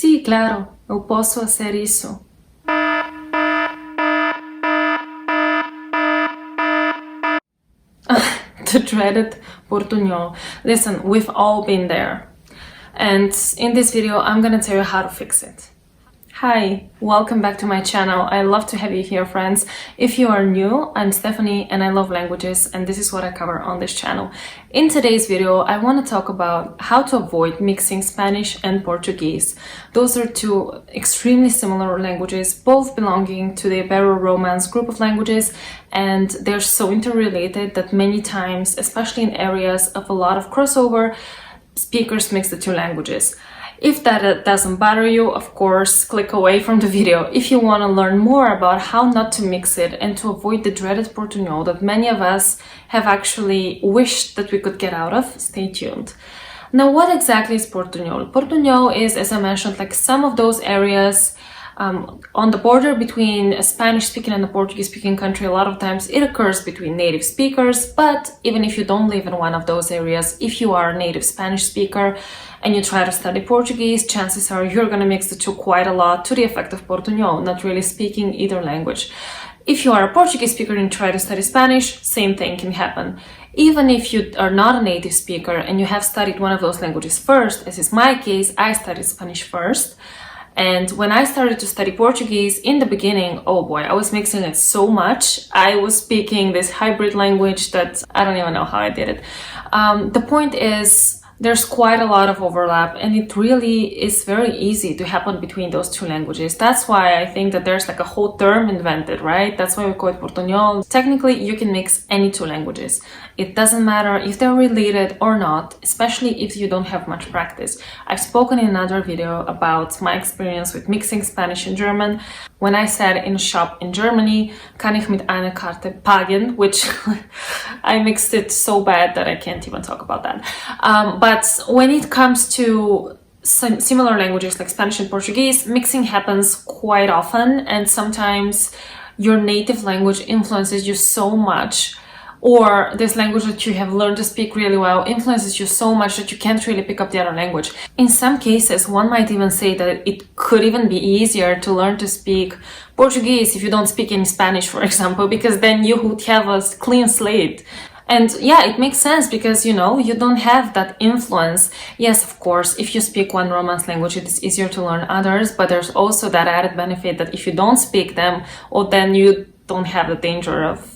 Sì, claro, eu posso hacer isso. The dreaded portuñol. Listen, we've all been there. And in this video, I'm gonna tell you how to fix it. Hi, welcome back to my channel. I love to have you here, friends. If you are new, I'm Stephanie and I love languages, and this is what I cover on this channel. In today's video, I want to talk about how to avoid mixing Spanish and Portuguese. Those are two extremely similar languages, both belonging to the Ibero-Romance group of languages, and they're so interrelated that many times, especially in areas of a lot of crossover, speakers mix the two languages. If that doesn't bother you, of course, click away from the video. If you want to learn more about how not to mix it and to avoid the dreaded portuñol that many of us have actually wished that we could get out of, stay tuned. Now, what exactly is portuñol? Portuñol is, as I mentioned, like some of those areas on the border between a Spanish-speaking and a Portuguese-speaking country. A lot of times it occurs between native speakers, but even if you don't live in one of those areas, if you are a native Spanish speaker and you try to study Portuguese, chances are you're going to mix the two quite a lot to the effect of portuñol, not really speaking either language. If you are a Portuguese speaker and you try to study Spanish, same thing can happen. Even if you are not a native speaker and you have studied one of those languages first, as is my case, I studied Spanish first. And when I started to study Portuguese in the beginning, oh boy, I was mixing it so much. I was speaking this hybrid language that I don't even know how I did it. The point is, there's quite a lot of overlap, and it really is very easy to happen between those two languages. That's why I think that there's like a whole term invented, right? That's why we call it portuñol. Technically, you can mix any two languages. It doesn't matter if they're related or not, especially if you don't have much practice. I've spoken in another video about my experience with mixing Spanish and German. When I said in a shop in Germany, kann ich mit einer Karte pagen, which I mixed it so bad that I can't even talk about that. But when it comes to similar languages like Spanish and Portuguese, mixing happens quite often, and sometimes your native language influences you so much, or this language that you have learned to speak really well influences you so much that you can't really pick up the other language. In some cases, one might even say that it could even be easier to learn to speak Portuguese if you don't speak any Spanish, for example, because then you would have a clean slate. And yeah, it makes sense because, you know, you don't have that influence. Yes, of course, if you speak one Romance language, it is easier to learn others, but there's also that added benefit that if you don't speak them, or then you don't have the danger of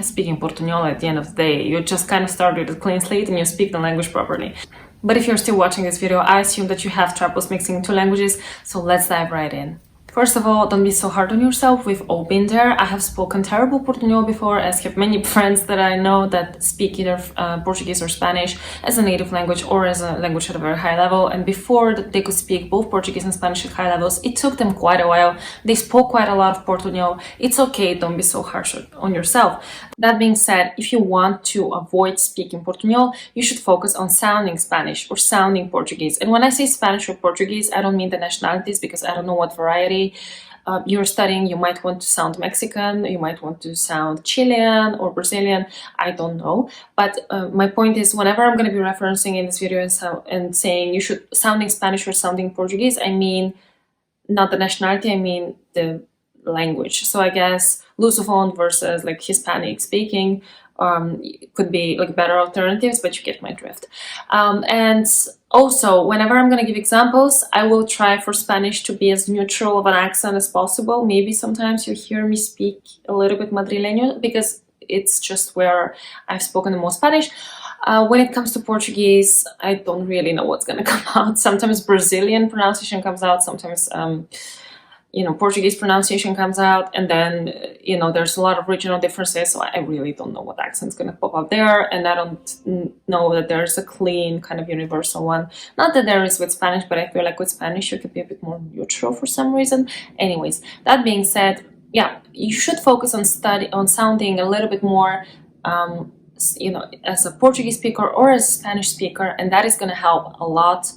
speaking portuñol at the end of the day. You just kind of start with a clean slate and you speak the language properly. But if you're still watching this video, I assume that you have troubles mixing two languages, so let's dive right in. First of all, don't be so hard on yourself. We've all been there. I have spoken terrible portuñol before, as have many friends that I know that speak either Portuguese or Spanish as a native language or as a language at a very high level. And before they could speak both Portuguese and Spanish at high levels, it took them quite a while. They spoke quite a lot of portuñol. It's okay, don't be so harsh on yourself. That being said, if you want to avoid speaking portuñol, you should focus on sounding Spanish or sounding Portuguese. And when I say Spanish or Portuguese, I don't mean the nationalities because I don't know what variety you're studying. You might want to sound Mexican, you might want to sound Chilean or Brazilian, I don't know. But my point is, whenever I'm going to be referencing in this video and saying you should sounding Spanish or sounding Portuguese, I mean not the nationality, I mean the language. So I guess Lusophone versus like Hispanic speaking could be like better alternatives, but you get my drift. And also, whenever I'm going to give examples, I will try for Spanish to be as neutral of an accent as possible. Maybe sometimes you hear me speak a little bit madrileño because it's just where I've spoken the most Spanish. When it comes to Portuguese, I don't really know what's going to come out. Sometimes Brazilian pronunciation comes out, sometimes Portuguese pronunciation comes out, and then, there's a lot of regional differences, so I really don't know what accent's going to pop up there, and I don't know that there's a clean kind of universal one. Not that there is with Spanish, but I feel like with Spanish you could be a bit more neutral for some reason. Anyways, that being said, yeah, you should focus on sounding a little bit more as a Portuguese speaker or as a Spanish speaker, and that is going to help a lot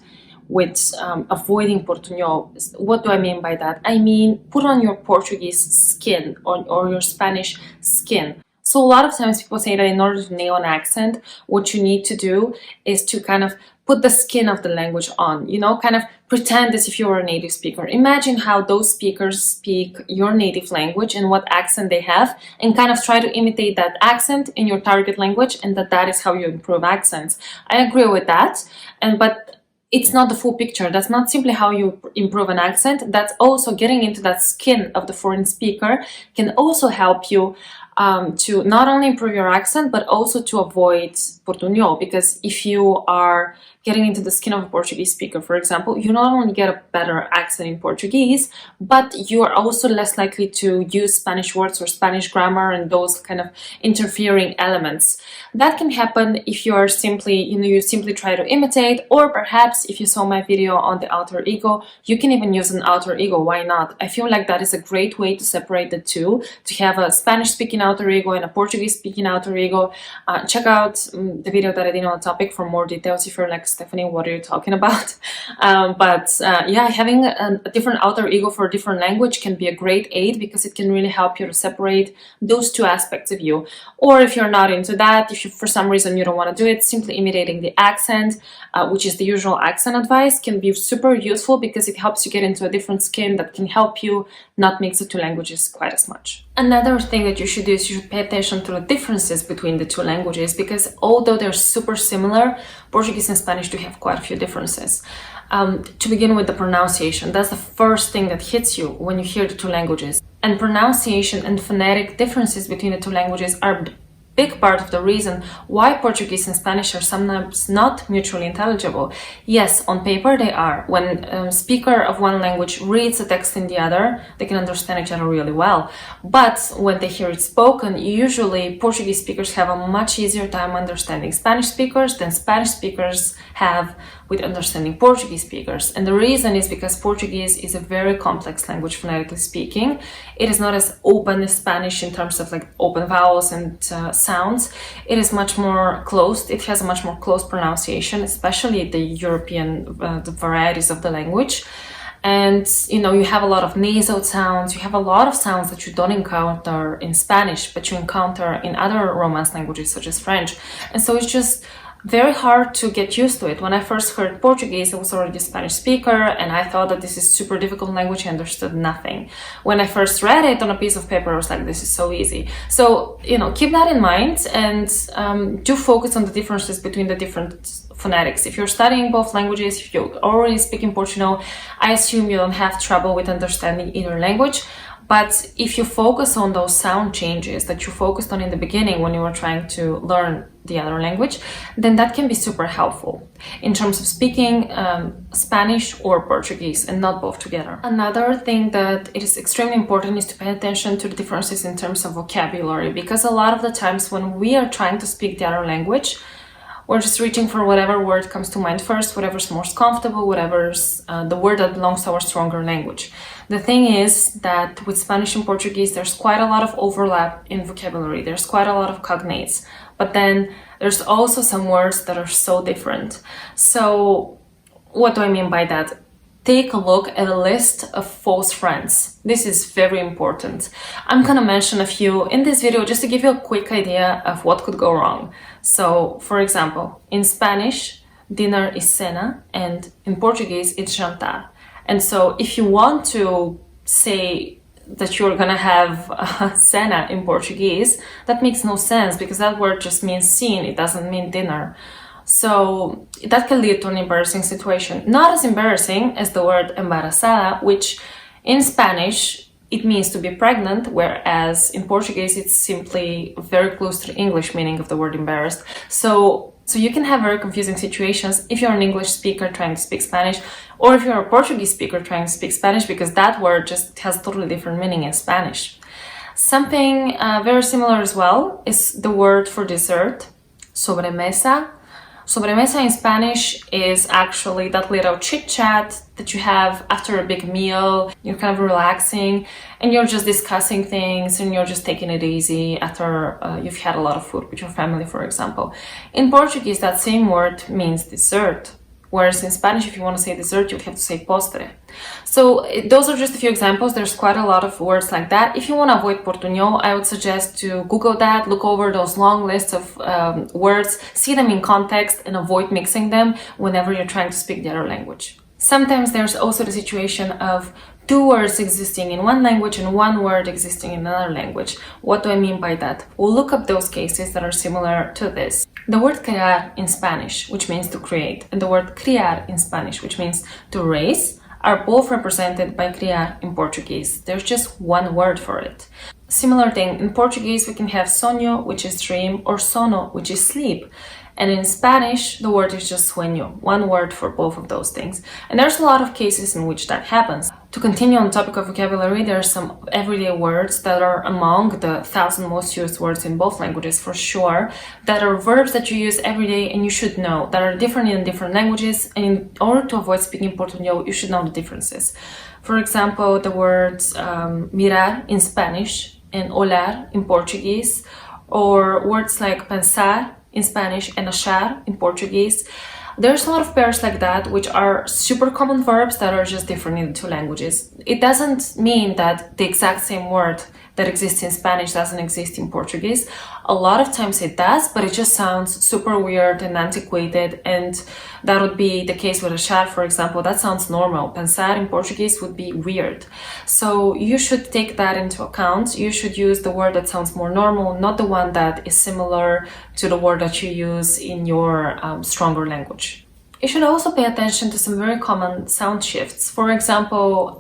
with avoiding portuñol. What do I mean by that? I mean, put on your Portuguese skin or your Spanish skin. So a lot of times people say that in order to nail an accent, what you need to do is to kind of put the skin of the language on, you know, kind of pretend as if you were a native speaker. Imagine how those speakers speak your native language and what accent they have, and kind of try to imitate that accent in your target language, and that is how you improve accents. I agree with that, but it's not the full picture. That's not simply how you improve an accent. That's also getting into that skin of the foreign speaker can also help you to not only improve your accent, but also to avoid portuñol. Because if you are getting into the skin of a Portuguese speaker, for example, you not only get a better accent in Portuguese, but you are also less likely to use Spanish words or Spanish grammar and those kind of interfering elements. That can happen if you are simply, you simply try to imitate, or perhaps if you saw my video on the alter ego, you can even use an alter ego. Why not? I feel like that is a great way to separate the two, to have a Spanish speaking alter ego and a Portuguese speaking alter ego. Check out the video that I did on the topic for more details if you're like, Stefani, what are you talking about? Yeah, having a different alter ego for a different language can be a great aid, because it can really help you to separate those two aspects of you. Or if you're not into that, if you, for some reason you don't want to do it, simply imitating the accent, which is the usual accent advice, can be super useful, because it helps you get into a different skin that can help you not mix the two languages quite as much. Another thing that you should do is you should pay attention to the differences between the two languages, because although they're super similar, Portuguese and Spanish do have quite a few differences. To begin with, the pronunciation. That's the first thing that hits you when you hear the two languages. And pronunciation and phonetic differences between the two languages are big part of the reason why Portuguese and Spanish are sometimes not mutually intelligible. Yes, on paper they are. When a speaker of one language reads the text in the other, they can understand each other really well. But when they hear it spoken, usually Portuguese speakers have a much easier time understanding Spanish speakers than Spanish speakers have with understanding Portuguese speakers. And the reason is because Portuguese is a very complex language phonetically speaking. It is not as open as Spanish in terms of like open vowels and sounds. It is much more closed. It has a much more closed pronunciation, especially the European the varieties of the language. And you know, you have a lot of nasal sounds, you have a lot of sounds that you don't encounter in Spanish, but you encounter in other Romance languages such as French. And so it's just very hard to get used to it. When I first heard Portuguese, I was already a Spanish speaker, and I thought that this is super difficult language. I understood nothing. When I first read it on a piece of paper, I was like, this is so easy. So, you know, keep that in mind, and do focus on the differences between the different phonetics. If you're studying both languages, if you're already speaking Portuñol, I assume you don't have trouble with understanding either language. But if you focus on those sound changes that you focused on in the beginning when you were trying to learn the other language, then that can be super helpful in terms of speaking Spanish or Portuguese, and not both together. Another thing that it is extremely important is to pay attention to the differences in terms of vocabulary, because a lot of the times when we are trying to speak the other language, we're just reaching for whatever word comes to mind first, whatever's most comfortable, whatever's the word that belongs to our stronger language. The thing is that with Spanish and Portuguese, there's quite a lot of overlap in vocabulary. There's quite a lot of cognates, but then there's also some words that are so different. So what do I mean by that? Take a look at a list of false friends. This is very important. I'm gonna mention a few in this video just to give you a quick idea of what could go wrong. So, for example, in Spanish, dinner is cena, and in Portuguese, it's jantar. And so if you want to say that you're gonna have a cena in Portuguese, that makes no sense, because that word just means scene, it doesn't mean dinner. So that can lead to an embarrassing situation. Not as embarrassing as the word embarazada, which in Spanish it means to be pregnant, whereas in Portuguese it's simply very close to the English meaning of the word embarrassed. So you can have very confusing situations if you're an English speaker trying to speak Spanish, or if you're a Portuguese speaker trying to speak Spanish, because that word just has a totally different meaning in Spanish. Something very similar as well is the word for dessert, sobremesa. Sobremesa in Spanish is actually that little chit-chat that you have after a big meal. You're kind of relaxing and you're just discussing things and you're just taking it easy after you've had a lot of food with your family, for example. In Portuguese, that same word means dessert, Whereas in Spanish, if you want to say dessert, you would have to say postre. So those are just a few examples. There's quite a lot of words like that. If you want to avoid portuñol, I would suggest to Google that, look over those long lists of words, see them in context, and avoid mixing them whenever you're trying to speak the other language. Sometimes there's also the situation of two words existing in one language and one word existing in another language. What do I mean by that? We'll look up those cases that are similar to this. The word crear in Spanish, which means to create, and the word criar in Spanish, which means to raise, are both represented by criar in Portuguese. There's just one word for it. Similar thing, in Portuguese we can have sonho, which is dream, or sono, which is sleep. And in Spanish, the word is just sueño, one word for both of those things. And there's a lot of cases in which that happens. To continue on the topic of vocabulary, there are some everyday words that are among the 1,000 most used words in both languages for sure, that are verbs that you use every day and you should know, that are different in different languages, and in order to avoid speaking Portuñol, you should know the differences. For example, the words mirar in Spanish and olhar in Portuguese, or words like pensar in Spanish and achar in Portuguese. There's a lot of pairs like that, which are super common verbs that are just different in the two languages. It doesn't mean that the exact same word that exists in Spanish doesn't exist in Portuguese. A lot of times it does, but it just sounds super weird and antiquated, and that would be the case with achar, for example. That sounds normal. Pensar in Portuguese would be weird. So you should take that into account. You should use the word that sounds more normal, not the one that is similar to the word that you use in your stronger language. You should also pay attention to some very common sound shifts. For example,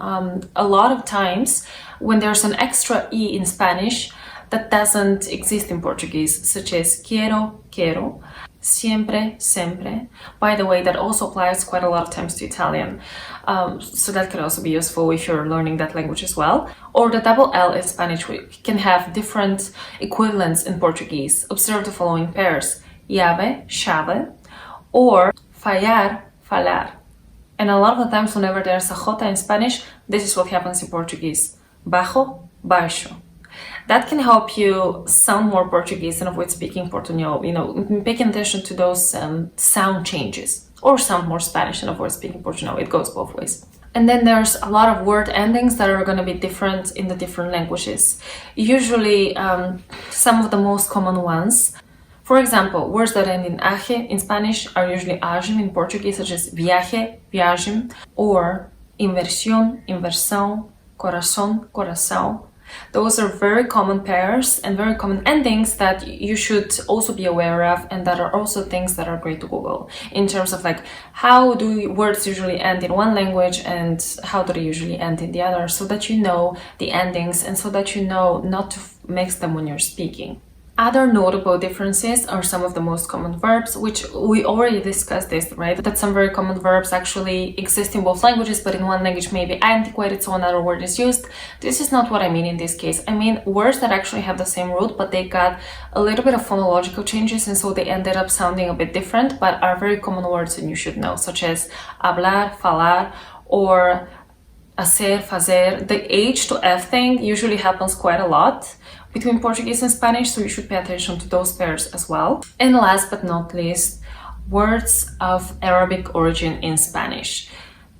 a lot of times when there's an extra E in Spanish that doesn't exist in Portuguese, such as quiero, quiero, siempre, siempre. By the way, that also applies quite a lot of times to Italian. So that could also be useful if you're learning that language as well. Or the double L in Spanish, we can have different equivalents in Portuguese. Observe the following pairs: llave, chave, or fallar, falar. And a lot of the times whenever there's a J in Spanish, this is what happens in Portuguese. Bajo, baixo. That can help you sound more Portuguese and avoid speaking Portuñol. You know, paying attention to those sound changes, or sound more Spanish and avoid speaking Portuñol. It goes both ways. And then there's a lot of word endings that are going to be different in the different languages. Usually, some of the most common ones. For example, words that end in age in Spanish are usually agem in Portuguese, such as viaje, viagem, or inversión, inversão, corazón, coração. Those are very common pairs and very common endings that you should also be aware of, and that are also things that are great to Google in terms of like how do words usually end in one language and how do they usually end in the other, so that you know the endings and so that you know not to mix them when you're speaking. Other notable differences are some of the most common verbs, which we already discussed this, right? That some very common verbs actually exist in both languages, but in one language may be antiquated, so another word is used. This is not what I mean in this case. I mean words that actually have the same root, but they got a little bit of phonological changes, and so they ended up sounding a bit different, but are very common words and you should know, such as hablar, falar, or hacer, fazer. The H to F thing usually happens quite a lot between Portuguese and Spanish, so you should pay attention to those pairs as well. And last but not least, words of Arabic origin in Spanish.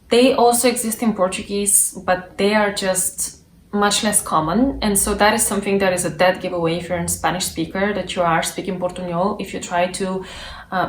They also exist in Portuguese, but they are just much less common, and so that is something that is a dead giveaway if you're a Spanish speaker, that you are speaking Portuñol, if you try to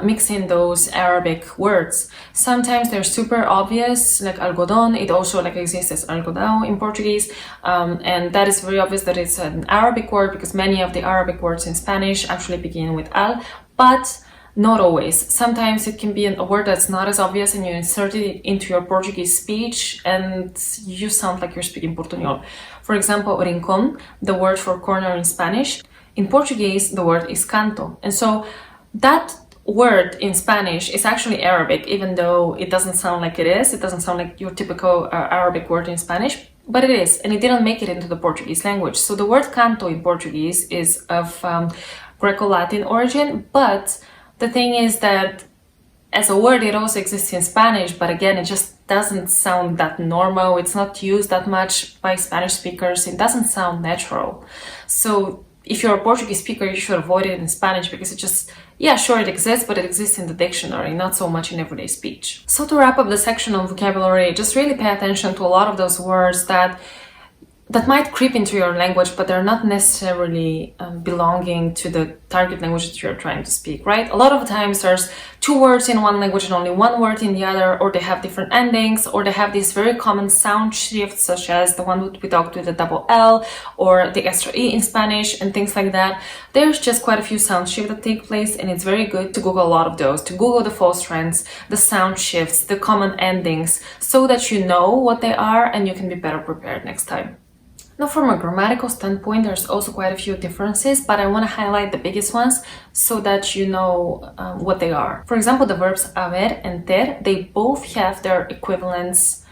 mix in those Arabic words. Sometimes they're super obvious, like algodón. It also like exists as algodão in Portuguese, and that is very obvious that it's an Arabic word because many of the Arabic words in Spanish actually begin with al, but not always. Sometimes it can be a word that's not as obvious and you insert it into your Portuguese speech and you sound like you're speaking Portuñol. For example, rincón, the word for corner in Spanish. In Portuguese, the word is canto. And so that word in Spanish is actually Arabic, even though it doesn't sound like it is. It doesn't sound like your typical Arabic word in Spanish, but it is, and it didn't make it into the Portuguese language. So the word canto in Portuguese is of Greco-Latin origin, but the thing is that as a word, it also exists in Spanish, but again, it just doesn't sound that normal. It's not used that much by Spanish speakers. It doesn't sound natural. So if you're a Portuguese speaker, you should avoid it in Spanish because it just, yeah, sure, it exists, but it exists in the dictionary, not so much in everyday speech. So to wrap up the section on vocabulary, just really pay attention to a lot of those words that might creep into your language, but they're not necessarily belonging to the target language that you're trying to speak, right? A lot of times there's two words in one language and only one word in the other, or they have different endings, or they have these very common sound shifts, such as the one we talked with the double L, or the extra E in Spanish, and things like that. There's just quite a few sound shifts that take place, and it's very good to Google a lot of those, to Google the false trends, the sound shifts, the common endings, so that you know what they are and you can be better prepared next time. Now, from a grammatical standpoint, there's also quite a few differences, but I want to highlight the biggest ones so that you know what they are. For example, the verbs haber and ter, they both have their equivalents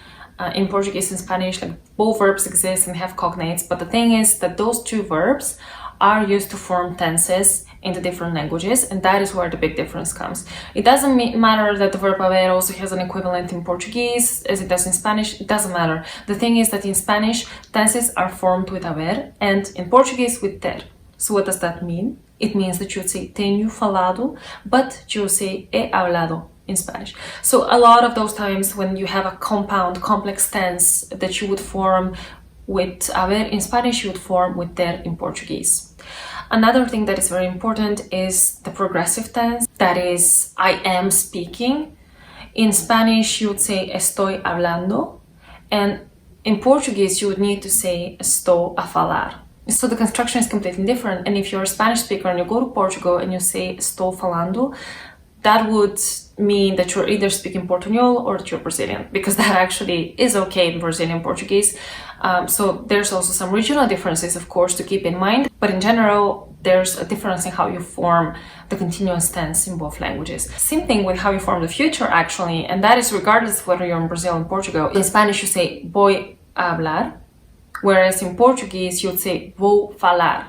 in Portuguese and Spanish. Like, both verbs exist and have cognates, but the thing is that those two verbs are used to form tenses in the different languages, and that is where the big difference comes. It doesn't matter that the verb haber also has an equivalent in Portuguese as it does in Spanish. It doesn't matter. The thing is that in Spanish, tenses are formed with haber, and in Portuguese with ter. So what does that mean? It means that you would say tenho falado, but you would say he hablado in Spanish. So a lot of those times when you have a compound, complex tense that you would form with haber in Spanish, you would form with ter in Portuguese. Another thing that is very important is the progressive tense, that is, I am speaking. In Spanish, you would say estoy hablando, and in Portuguese, you would need to say estou a falar. So the construction is completely different, and if you're a Spanish speaker and you go to Portugal and you say estou falando, that would mean that you're either speaking Portuñol or that you're Brazilian, because that actually is okay in Brazilian Portuguese. So there's also some regional differences, of course, to keep in mind, but in general, there's a difference in how you form the continuous tense in both languages. Same thing with how you form the future, actually, and that is regardless of whether you're in Brazil or in Portugal. In Spanish, you say voy a hablar, whereas in Portuguese, you would say vou falar.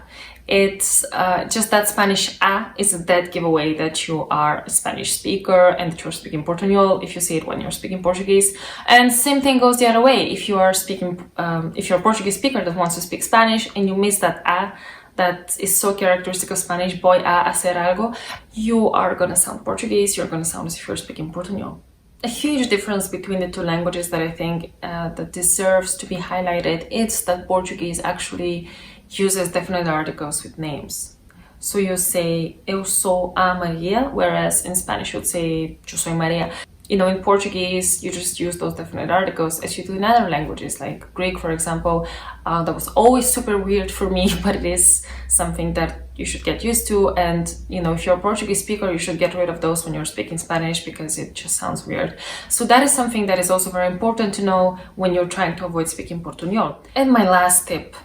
It's just that Spanish a is a dead giveaway that you are a Spanish speaker and that you're speaking Portuñol if you say it when you're speaking Portuguese. And same thing goes the other way. If you are speaking, if you're a Portuguese speaker that wants to speak Spanish and you miss that a that is so characteristic of Spanish, voy a hacer algo, you are gonna sound Portuguese, you're gonna sound as if you're speaking Portuñol. A huge difference between the two languages that I think that deserves to be highlighted is that Portuguese actually uses definite articles with names. So you say eu sou a Maria, whereas in Spanish you'd say yo soy Maria. You know, in Portuguese you just use those definite articles as you do in other languages, like Greek, for example. That was always super weird for me, but it is something that you should get used to. And you know, if you're a Portuguese speaker, you should get rid of those when you're speaking Spanish because it just sounds weird. So that is something that is also very important to know when you're trying to avoid speaking Portuñol. And my last tip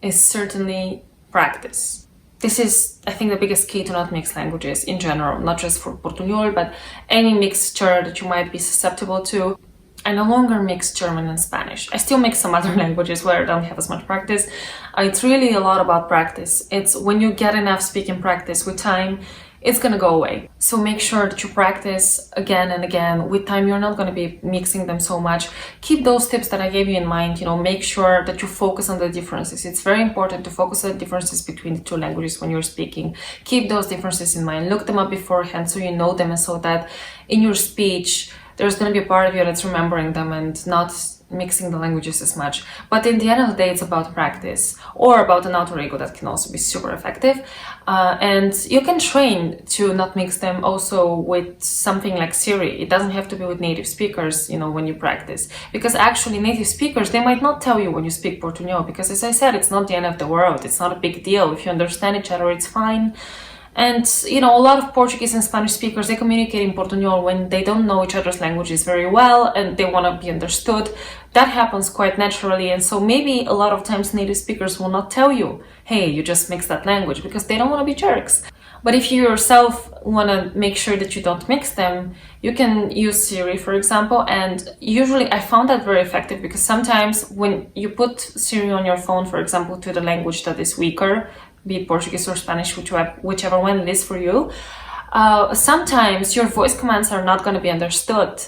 is certainly practice. This is, I think, the biggest key to not mix languages in general, not just for Portuñol, but any mixture that you might be susceptible to. I no longer mix German and Spanish. I still mix some other languages where I don't have as much practice. It's really a lot about practice. It's when you get enough speaking practice with time, it's gonna go away. So make sure that you practice again and again. With time, you're not gonna be mixing them so much. Keep those tips that I gave you in mind, you know, make sure that you focus on the differences. It's very important to focus on the differences between the two languages when you're speaking. Keep those differences in mind. Look them up beforehand so you know them, and so that in your speech, there's gonna be a part of you that's remembering them and not mixing the languages as much. But in the end of the day, it's about practice, or about an alter ego that can also be super effective. And you can train to not mix them also with something like Siri. It doesn't have to be with native speakers, you know, when you practice, because actually native speakers, they might not tell you when you speak Portuñol, because as I said, it's not the end of the world. It's not a big deal. If you understand each other, it's fine. And, you know, a lot of Portuguese and Spanish speakers, they communicate in Portuñol when they don't know each other's languages very well and they want to be understood. That happens quite naturally. And so maybe a lot of times native speakers will not tell you, hey, you just mix that language, because they don't want to be jerks. But if you yourself want to make sure that you don't mix them, you can use Siri, for example. And usually I found that very effective, because sometimes when you put Siri on your phone, for example, to the language that is weaker, be it Portuguese or Spanish, whichever one it is for you, sometimes your voice commands are not going to be understood.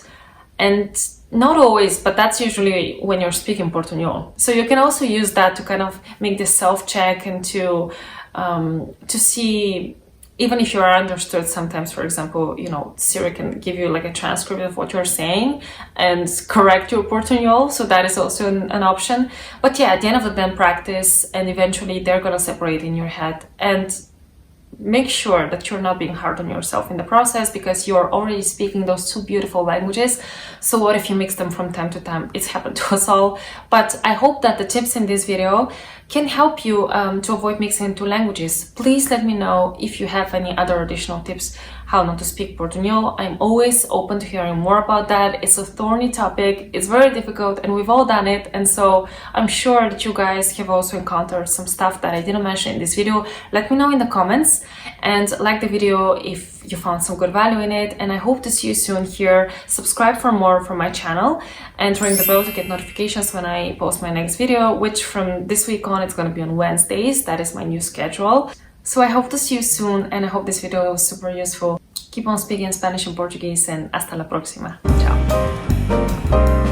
And not always, but that's usually when you're speaking Portuñol. So you can also use that to kind of make this self-check and to to see, even if you are understood, sometimes, for example, you know, Siri can give you like a transcript of what you're saying and correct your Portuñol, so that is also an option. But yeah, at the end of the day, practice, and eventually they're gonna separate in your head. And make sure that you're not being hard on yourself in the process, because you're already speaking those two beautiful languages. So what if you mix them from time to time? It's happened to us all. But I hope that the tips in this video can help you to avoid mixing two languages. Please let me know if you have any other additional tips how not to speak Portuñol. I'm always open to hearing more about that. It's a thorny topic, it's very difficult, and we've all done it. And so I'm sure that you guys have also encountered some stuff that I didn't mention in this video. Let me know in the comments, and like the video if you found some good value in it. And I hope to see you soon here. Subscribe for more from my channel and ring the bell to get notifications when I post my next video, which from this week on, it's going to be on Wednesdays. That is my new schedule. So I hope to see you soon, and I hope this video was super useful. Keep on speaking Spanish and Portuguese, and hasta la próxima. Ciao.